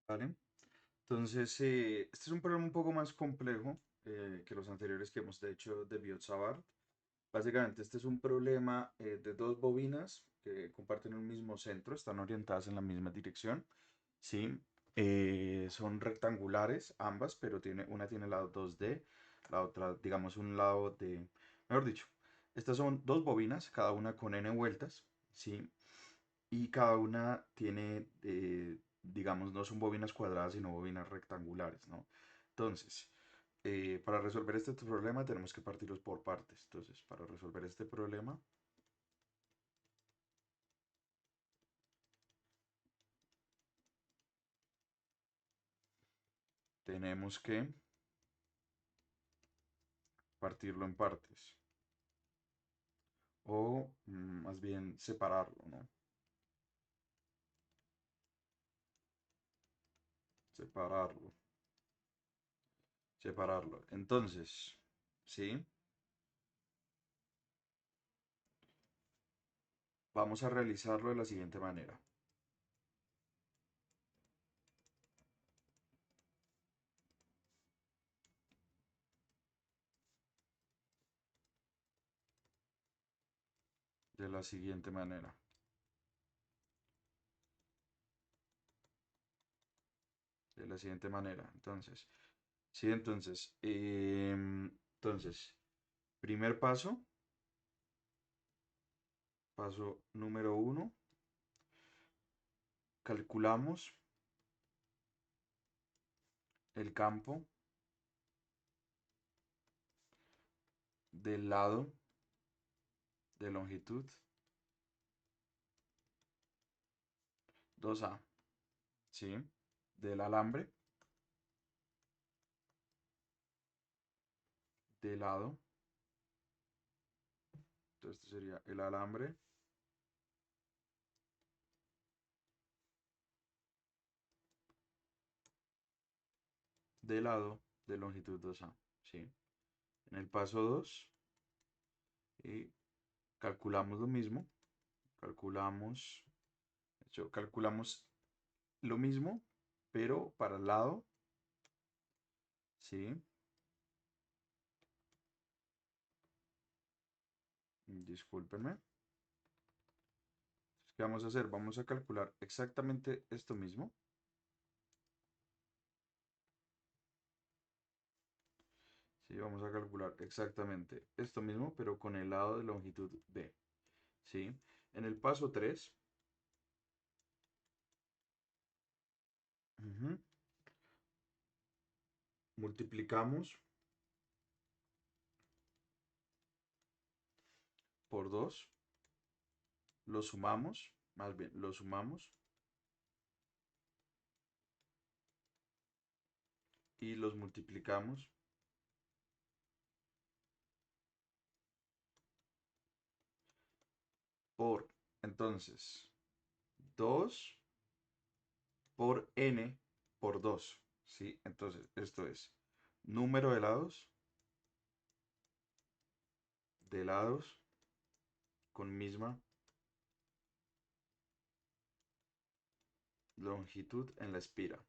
¿Vale? Entonces, este es un problema un poco más complejo que los anteriores que hemos hecho de Biot-Savart. Básicamente, este es un problema de dos bobinas que comparten un mismo centro, están orientadas en la misma dirección, ¿sí? Son rectangulares ambas, pero una tiene lado 2D, la otra, digamos, un lado de... Mejor dicho, estas son dos bobinas, cada una con n vueltas, ¿sí? Y cada una tiene, digamos, no son bobinas cuadradas, sino bobinas rectangulares, ¿no? Entonces, para resolver este problema tenemos que partirlos por partes. Entonces, para resolver este problema, tenemos que partirlo en partes. O más bien separarlo, ¿no? Separarlo. Separarlo. Entonces, ¿sí? Vamos a realizarlo de la siguiente manera. De la siguiente manera. De la siguiente manera. Entonces, sí, entonces, primer paso, paso número uno, calculamos el campo del lado de longitud 2A, ¿sí? Del alambre de lado, entonces este sería el alambre de lado de longitud 2A, ¿sí? En el paso 2, y calculamos lo mismo, calculamos, de hecho, calculamos lo mismo, pero para el lado, ¿sí? Discúlpenme. ¿Qué vamos a hacer? Vamos a calcular exactamente esto mismo. Sí, vamos a calcular exactamente esto mismo, pero con el lado de longitud B. ¿Sí? En el paso 3, multiplicamos por 2, lo sumamos, más bien, lo sumamos y los multiplicamos por, entonces, 2 por n por 2, ¿sí? Entonces, esto es número de lados con misma longitud en la espira.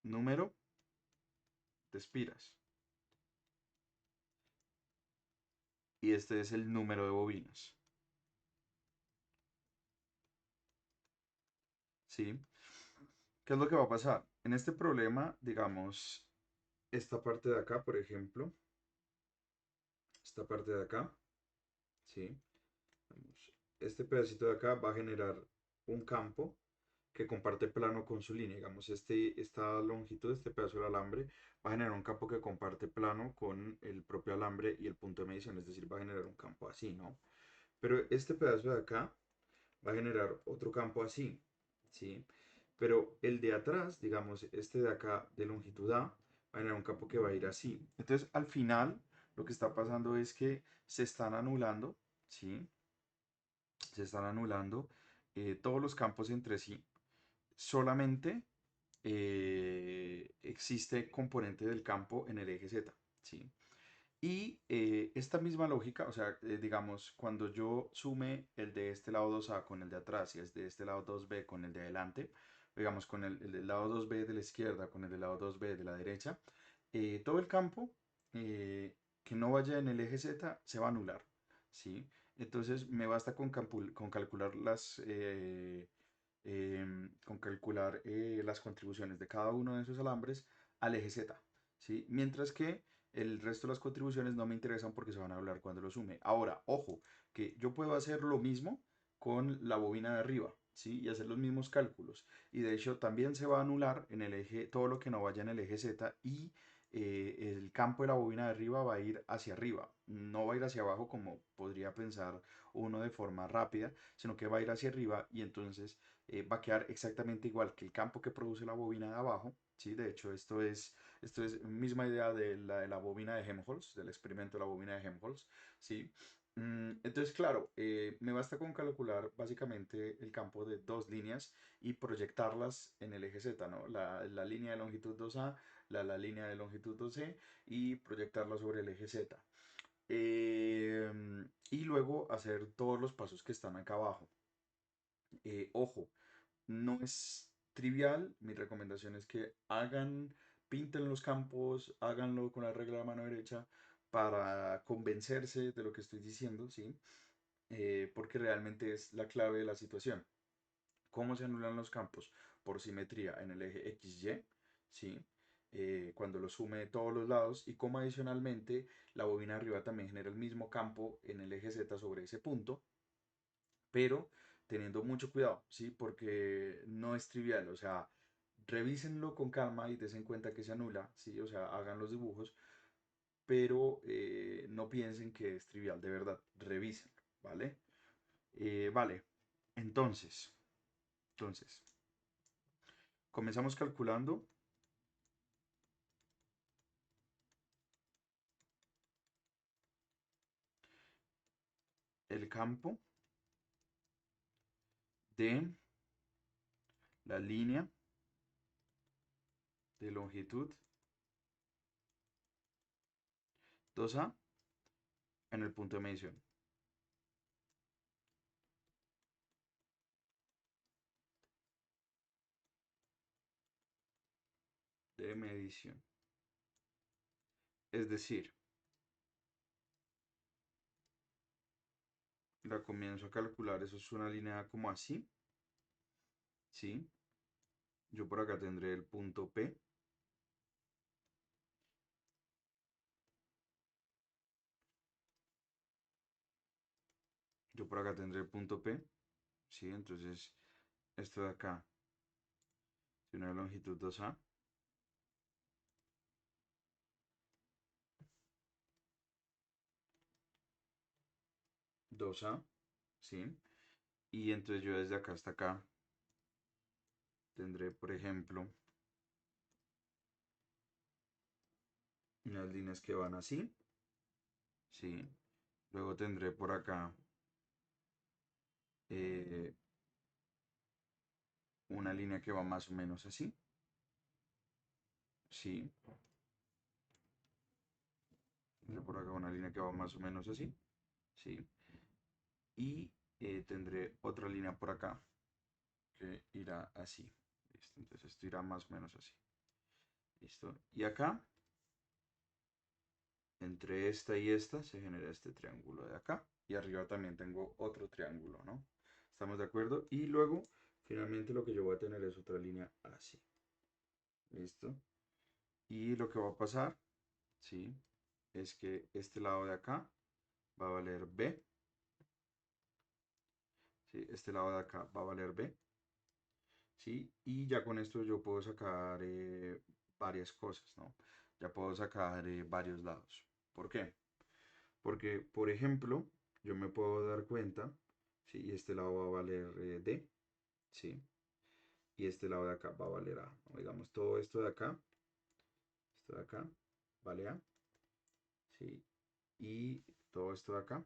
Número de espiras. Y este es el número de bobinas, ¿sí? ¿Qué es lo que va a pasar? En este problema, digamos, esta parte de acá, por ejemplo, esta parte de acá, ¿sí? Este pedacito de acá va a generar un campo que comparte plano con su línea. Digamos, esta longitud, este pedazo del alambre, va a generar un campo que comparte plano con el propio alambre y el punto de medición, es decir, va a generar un campo así, ¿no? Pero este pedazo de acá va a generar otro campo así, ¿sí? Pero el de atrás, digamos, este de acá de longitud A, va a generar un campo que va a ir así. Entonces, al final, lo que está pasando es que se están anulando, ¿sí? Se están anulando todos los campos entre sí. Solamente existe componente del campo en el eje Z, ¿sí? Y esta misma lógica, o sea, digamos, cuando yo sume el de este lado 2A con el de atrás y es de este lado 2B con el de adelante, digamos, con el del lado 2B de la izquierda con el del lado 2B de la derecha, todo el campo que no vaya en el eje Z se va a anular, ¿sí? Entonces me basta con calcular las contribuciones de cada uno de esos alambres al eje Z, ¿sí? Mientras que el resto de las contribuciones no me interesan porque se van a hablar cuando lo sume. Ahora, ojo, que yo puedo hacer lo mismo con la bobina de arriba, ¿sí? Y hacer los mismos cálculos. Y de hecho también se va a anular en el eje, todo lo que no vaya en el eje Z y el campo de la bobina de arriba va a ir hacia arriba. No va a ir hacia abajo como podría pensar uno de forma rápida, sino que va a ir hacia arriba y entonces va a quedar exactamente igual que el campo que produce la bobina de abajo, ¿sí? De hecho, esto es misma idea de la bobina de Helmholtz, del experimento de la bobina de Helmholtz, ¿sí? Entonces, claro, me basta con calcular básicamente el campo de dos líneas y proyectarlas en el eje Z, ¿no? La línea de longitud 2A, la línea de longitud 2C y proyectarla sobre el eje Z. Y luego hacer todos los pasos que están acá abajo. Ojo, no es trivial. Mi recomendación es que pinten los campos, háganlo con la regla de la mano derecha para convencerse de lo que estoy diciendo, ¿sí? Porque realmente es la clave de la situación. ¿Cómo se anulan los campos? Por simetría en el eje XY, ¿sí? Cuando lo sume de todos los lados y como adicionalmente la bobina arriba también genera el mismo campo en el eje Z sobre ese punto, pero teniendo mucho cuidado, ¿sí? Porque no es trivial, o sea, revísenlo con calma y des en cuenta que se anula, ¿sí? O sea, hagan los dibujos, pero no piensen que es trivial, de verdad, revisen, ¿vale? Vale, entonces, entonces, comenzamos calculando el campo de la línea de longitud 2A en el punto de medición. De medición. Es decir, la comienzo a calcular, eso es una línea como así, ¿sí? Yo por acá tendré el punto P. Yo por acá tendré el punto P, ¿sí? Entonces, esto de acá tiene una longitud 2A, 2A, ¿sí? Y entonces yo desde acá hasta acá tendré, por ejemplo, unas líneas que van así, ¿sí? Luego tendré por acá eh, una línea que va más o menos así, ¿sí? Tendré por acá una línea que va más o menos así, ¿sí? Y tendré otra línea por acá que irá así. ¿Listo? Entonces esto irá más o menos así. ¿Listo? Y acá, entre esta y esta, se genera este triángulo de acá. Y arriba también tengo otro triángulo, ¿no? ¿Estamos de acuerdo? Y luego, finalmente lo que yo voy a tener es otra línea así. ¿Listo? Y lo que va a pasar, ¿sí? Es que este lado de acá va a valer B. ¿Sí? Este lado de acá va a valer B. ¿Sí? Y ya con esto yo puedo sacar varias cosas, ¿no? Ya puedo sacar varios lados. ¿Por qué? Porque, por ejemplo, yo me puedo dar cuenta, ¿sí? Y este lado va a valer D, ¿sí? Y este lado de acá va a valer A, ¿no? Digamos, todo esto de acá, vale A, ¿sí? Y todo esto de acá,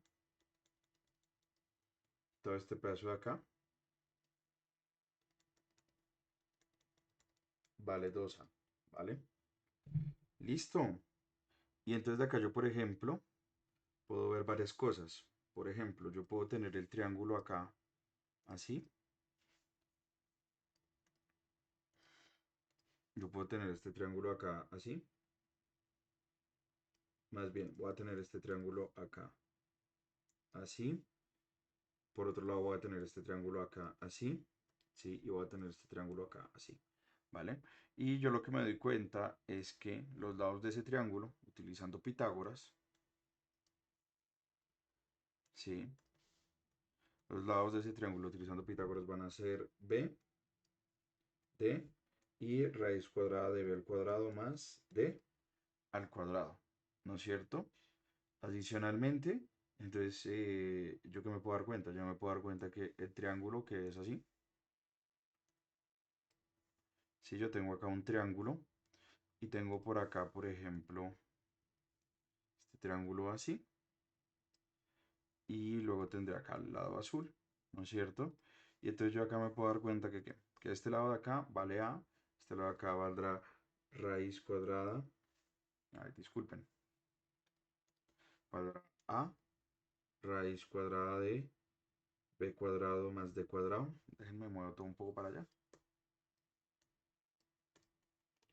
todo este pedazo de acá, vale 2A, ¿vale? Listo. Y entonces de acá yo, por ejemplo, puedo ver varias cosas. Por ejemplo, yo puedo tener el triángulo acá, así. Yo puedo tener este triángulo acá, así. Más bien, voy a tener este triángulo acá, así. Por otro lado voy a tener este triángulo acá, así. Sí, y voy a tener este triángulo acá, así. ¿Vale? Y yo lo que me doy cuenta es que los lados de ese triángulo, utilizando Pitágoras, ¿sí? Los lados de ese triángulo utilizando Pitágoras van a ser b, d y raíz cuadrada de b al cuadrado más d al cuadrado, ¿no es cierto? Adicionalmente, entonces, ¿yo qué me puedo dar cuenta? Yo me puedo dar cuenta que el triángulo que es así, si yo tengo acá un triángulo y tengo por acá, por ejemplo, este triángulo así, y luego tendré acá el lado azul, ¿no es cierto? Y entonces yo acá me puedo dar cuenta que este lado de acá vale a, este lado de acá valdrá raíz cuadrada, ay, disculpen, valdrá a raíz cuadrada de b cuadrado más d cuadrado. Déjenme mover todo un poco para allá.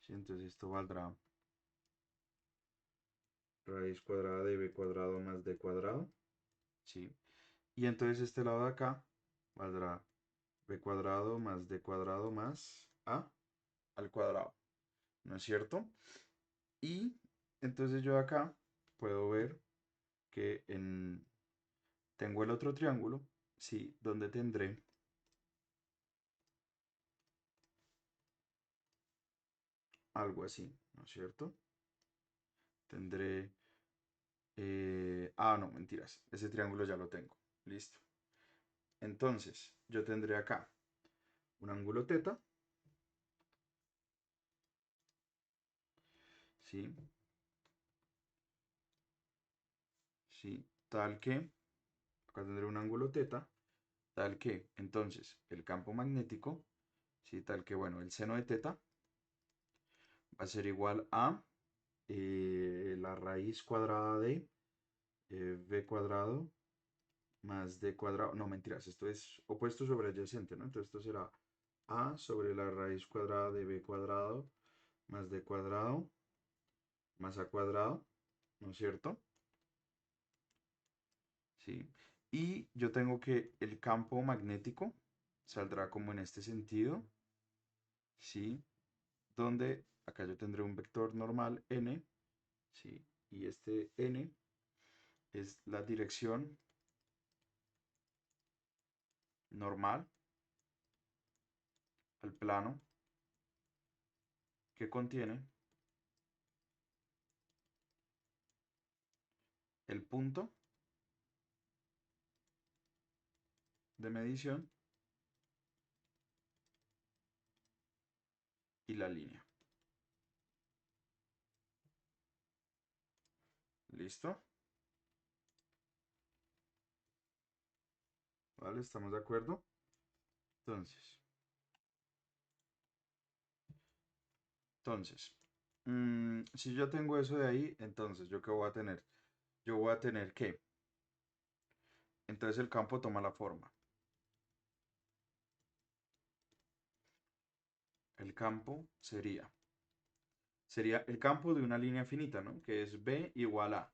Sí, entonces esto valdrá raíz cuadrada de b cuadrado más d cuadrado. ¿Sí? Y entonces este lado de acá valdrá b cuadrado más d cuadrado más a al cuadrado. ¿No es cierto? Y entonces yo acá puedo ver que tengo el otro triángulo, ¿sí? Donde tendré algo así, ¿no es cierto? Tendré... no, mentiras. Ese triángulo ya lo tengo. Listo. Entonces, yo tendré acá un ángulo teta, ¿sí? ¿Sí? Tal que, acá tendré un ángulo teta, tal que, entonces, el campo magnético, ¿sí? Tal que, bueno, el seno de teta va a ser igual a la raíz cuadrada de b cuadrado más d cuadrado. No, mentiras, esto es opuesto sobre adyacente, ¿no? Entonces esto será a sobre la raíz cuadrada de b cuadrado más d cuadrado más a cuadrado, ¿no es cierto? ¿Sí? Y yo tengo que el campo magnético saldrá como en este sentido, ¿sí? Donde acá yo tendré un vector normal n, ¿sí? Y este n es la dirección normal al plano que contiene el punto de medición y la línea. ¿Listo? ¿Vale? ¿Estamos de acuerdo? Entonces, si yo tengo eso de ahí, entonces, ¿yo qué voy a tener? Yo voy a tener que, entonces el campo toma la forma. El campo sería el campo de una línea finita, ¿no? Que es B igual a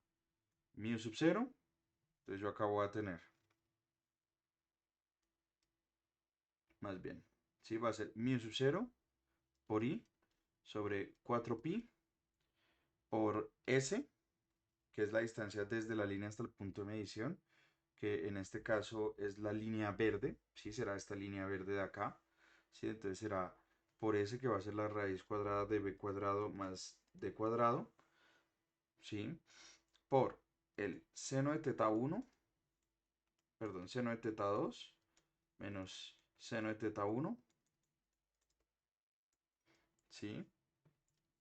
mu sub 0. Entonces yo acá voy a tener, más bien, ¿sí? Va a ser mu sub 0 por I sobre 4pi por S, que es la distancia desde la línea hasta el punto de medición, que en este caso es la línea verde, ¿sí? Será esta línea verde de acá, ¿sí? Entonces será por S que va a ser la raíz cuadrada de b cuadrado más d cuadrado, ¿sí? Por el seno de teta 1, perdón, seno de teta 2 menos seno de teta 1, ¿sí?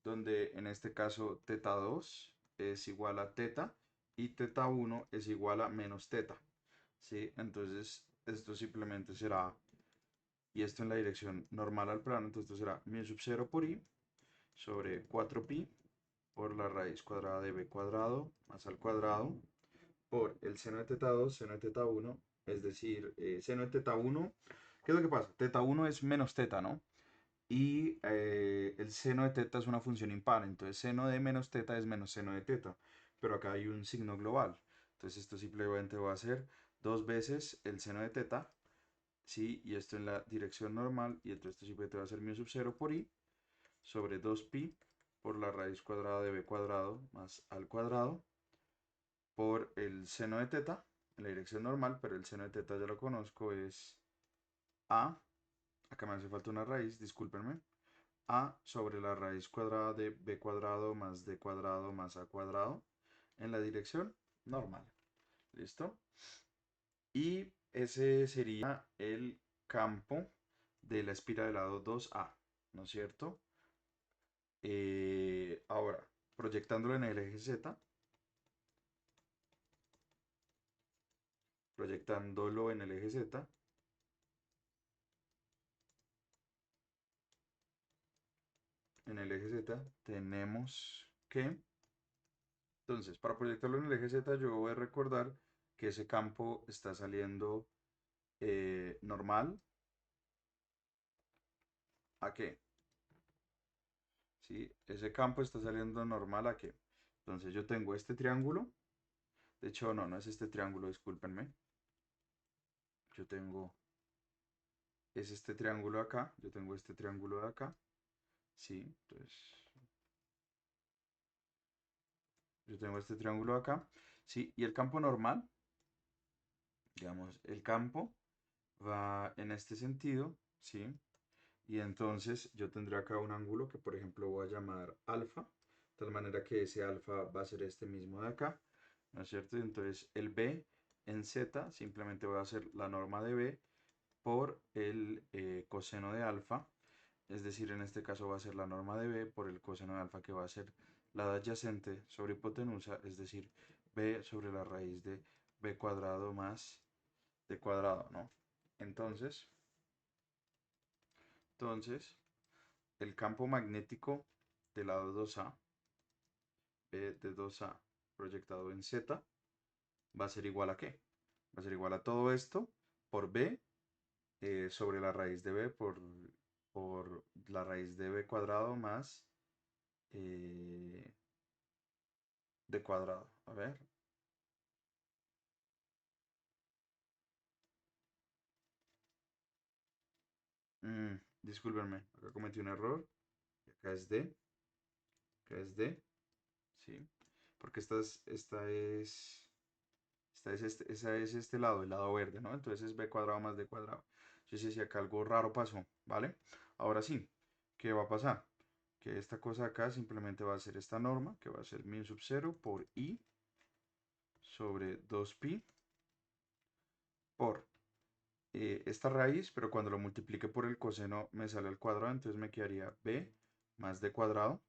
Donde en este caso teta 2 es igual a teta y teta 1 es igual a menos teta, ¿sí? Entonces esto simplemente será, y esto en la dirección normal al plano, entonces esto será mu sub 0 por i sobre 4pi por la raíz cuadrada de b cuadrado más al cuadrado por el seno de teta 2, seno de teta 1, es decir, seno de teta 1. ¿Qué es lo que pasa? Teta 1 es menos teta, ¿no? Y el seno de teta es una función impar, entonces seno de menos teta es menos seno de teta, pero acá hay un signo global, entonces esto simplemente va a ser dos veces el seno de teta, ¿sí? Y esto en la dirección normal, y entonces esto simplemente va a ser mu sub 0 por i sobre 2pi por la raíz cuadrada de b cuadrado más al cuadrado por el seno de teta en la dirección normal, pero el seno de teta ya lo conozco, es a, acá me hace falta una raíz, discúlpenme, a sobre la raíz cuadrada de b cuadrado más d cuadrado más a cuadrado en la dirección normal. ¿Listo? Y ese sería el campo de la espira del lado 2A, ¿no es cierto? Ahora, proyectándolo en el eje Z, proyectándolo en el eje Z, en el eje Z tenemos que, entonces, para proyectarlo en el eje Z, yo voy a recordar que ese campo está saliendo normal. ¿A qué? ¿Sí? Ese campo está saliendo normal ¿a qué? Entonces yo tengo este triángulo. De hecho, no, no es este triángulo, discúlpenme. Yo tengo, es este triángulo acá. Yo tengo este triángulo de acá. Sí, entonces yo tengo este triángulo acá. Sí, y el campo normal, digamos, el campo va en este sentido, ¿sí? Y entonces yo tendré acá un ángulo que por ejemplo voy a llamar alfa, de tal manera que ese alfa va a ser este mismo de acá, ¿no es cierto? Y entonces el b en z simplemente voy a hacer la norma de b por el coseno de alfa, es decir, en este caso va a ser la norma de b por el coseno de alfa que va a ser la adyacente sobre hipotenusa, es decir, b sobre la raíz de b cuadrado más d cuadrado, ¿no? Entonces, entonces el campo magnético del lado 2A, B de 2A proyectado en Z, va a ser igual a ¿qué? Va a ser igual a todo esto por B sobre la raíz de B por la raíz de B cuadrado más eh, D cuadrado. A ver. Discúlpenme, acá cometí un error. Acá es D, acá es D, ¿sí? Porque esa es este lado, el lado verde, ¿no? Entonces es b cuadrado más d cuadrado. Entonces si acá algo raro pasó, ¿vale? Ahora sí, ¿qué va a pasar? Que esta cosa acá simplemente va a ser esta norma, que va a ser mu sub 0 por i sobre 2pi por esta raíz, pero cuando lo multiplique por el coseno me sale al cuadrado, entonces me quedaría b más d cuadrado,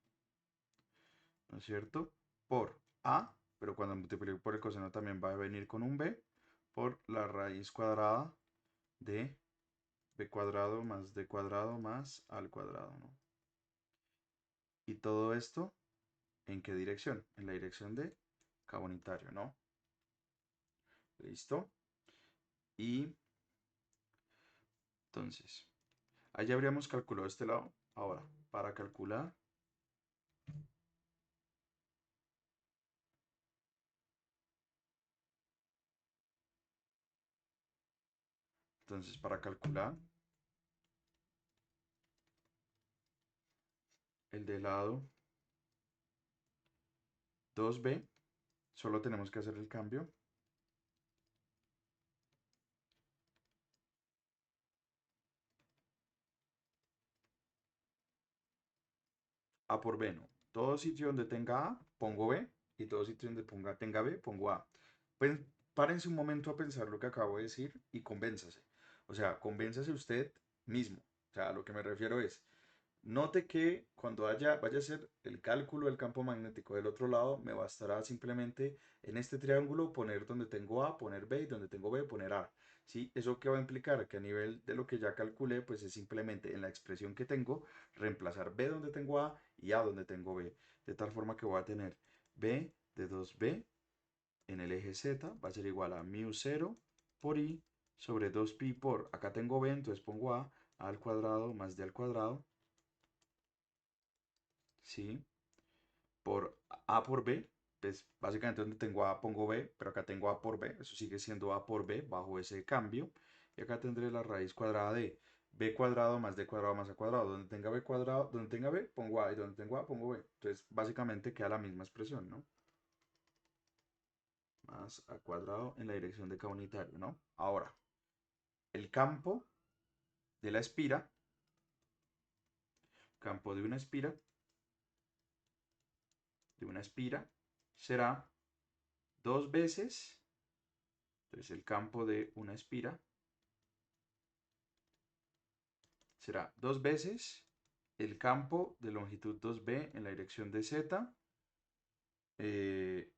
¿no es cierto? Por a, pero cuando multiplique por el coseno también va a venir con un b, por la raíz cuadrada de b cuadrado más d cuadrado más al cuadrado, ¿no? Y todo esto, ¿en qué dirección? En la dirección de k unitario, ¿no? ¿Listo? Y entonces, ahí habríamos calculado este lado. Ahora, para calcular, entonces para calcular el de lado 2b, solo tenemos que hacer el cambio a por b, ¿no? Todo sitio donde tenga a, pongo b, y todo sitio donde tenga b, pongo a. Pues párense un momento a pensar lo que acabo de decir y convénzase. O sea, convénzase usted mismo. O sea, a lo que me refiero es, note que cuando vaya a hacer el cálculo del campo magnético del otro lado, me bastará simplemente en este triángulo poner donde tengo A, poner B y donde tengo B, poner A. ¿sí? ¿Eso qué va a implicar? Que a nivel de lo que ya calculé, pues es simplemente en la expresión que tengo, reemplazar b donde tengo a y a donde tengo b. De tal forma que voy a tener b de 2b en el eje z va a ser igual a mu 0 por i sobre 2pi por, acá tengo b, entonces pongo a al cuadrado más d al cuadrado, ¿sí? Por a por b, pues básicamente donde tengo a pongo b, pero acá tengo a por b, eso sigue siendo a por b bajo ese cambio, y acá tendré la raíz cuadrada de b cuadrado más d cuadrado más a cuadrado, donde tenga b cuadrado, donde tenga b pongo a y donde tengo a pongo b, entonces básicamente queda la misma expresión, ¿no? Más a cuadrado en la dirección de k unitario, ¿no? Ahora, el campo de la espira, campo de una espira será dos veces, entonces el campo de una espira será dos veces el campo de longitud 2b en la dirección de z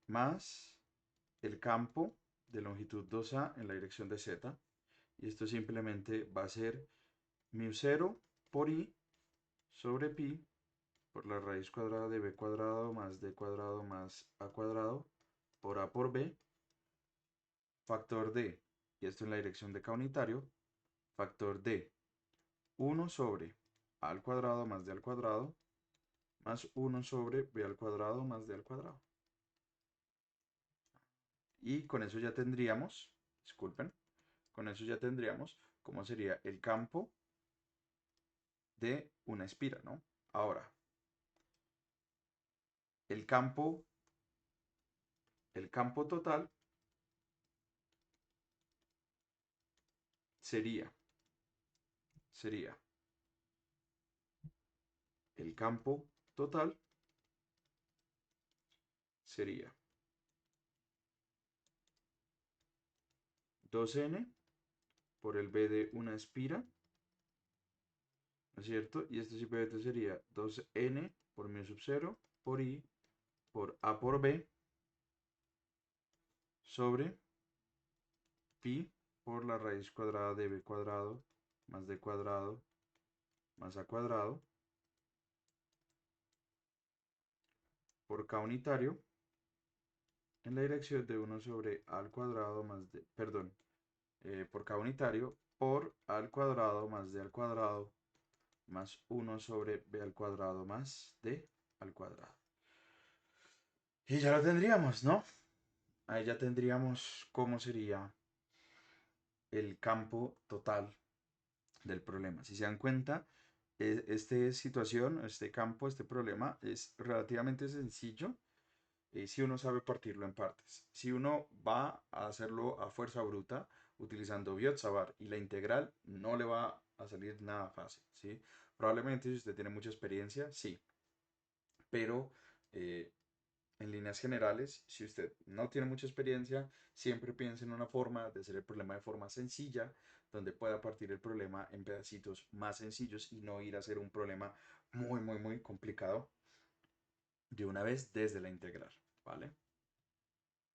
más el campo de longitud 2a en la dirección de z. Y esto simplemente va a ser mu 0 por i sobre pi por la raíz cuadrada de b cuadrado más d cuadrado más a cuadrado por a por b, factor d, y esto en la dirección de k unitario, factor d 1 sobre a al cuadrado más d al cuadrado más 1 sobre b al cuadrado más d al cuadrado. Y con eso ya tendríamos, disculpen, con eso ya tendríamos cómo sería el campo de una espira, ¿no? Ahora, el campo, el campo total sería el campo total sería 2n por el b de una espira, ¿no es cierto? Y esto simplemente sería 2n por mu sub 0 por i por a por b sobre pi por la raíz cuadrada de b cuadrado más d cuadrado más a cuadrado por k unitario en la dirección de 1 sobre a al cuadrado más d, perdón, por k unitario por a al cuadrado más d al cuadrado más 1 sobre b al cuadrado más d al cuadrado. Y ya lo tendríamos, ¿no? Ahí ya tendríamos cómo sería el campo total del problema. Si se dan cuenta, esta situación, este campo, este problema es relativamente sencillo si uno sabe partirlo en partes. Si uno va a hacerlo a fuerza bruta utilizando Biot-Savart y la integral, no le va a salir nada fácil, ¿sí? Probablemente si usted tiene mucha experiencia, sí, pero en líneas generales, si usted no tiene mucha experiencia, siempre piense en una forma de hacer el problema de forma sencilla, donde pueda partir el problema en pedacitos más sencillos y no ir a hacer un problema muy complicado de una vez desde la integral, ¿vale?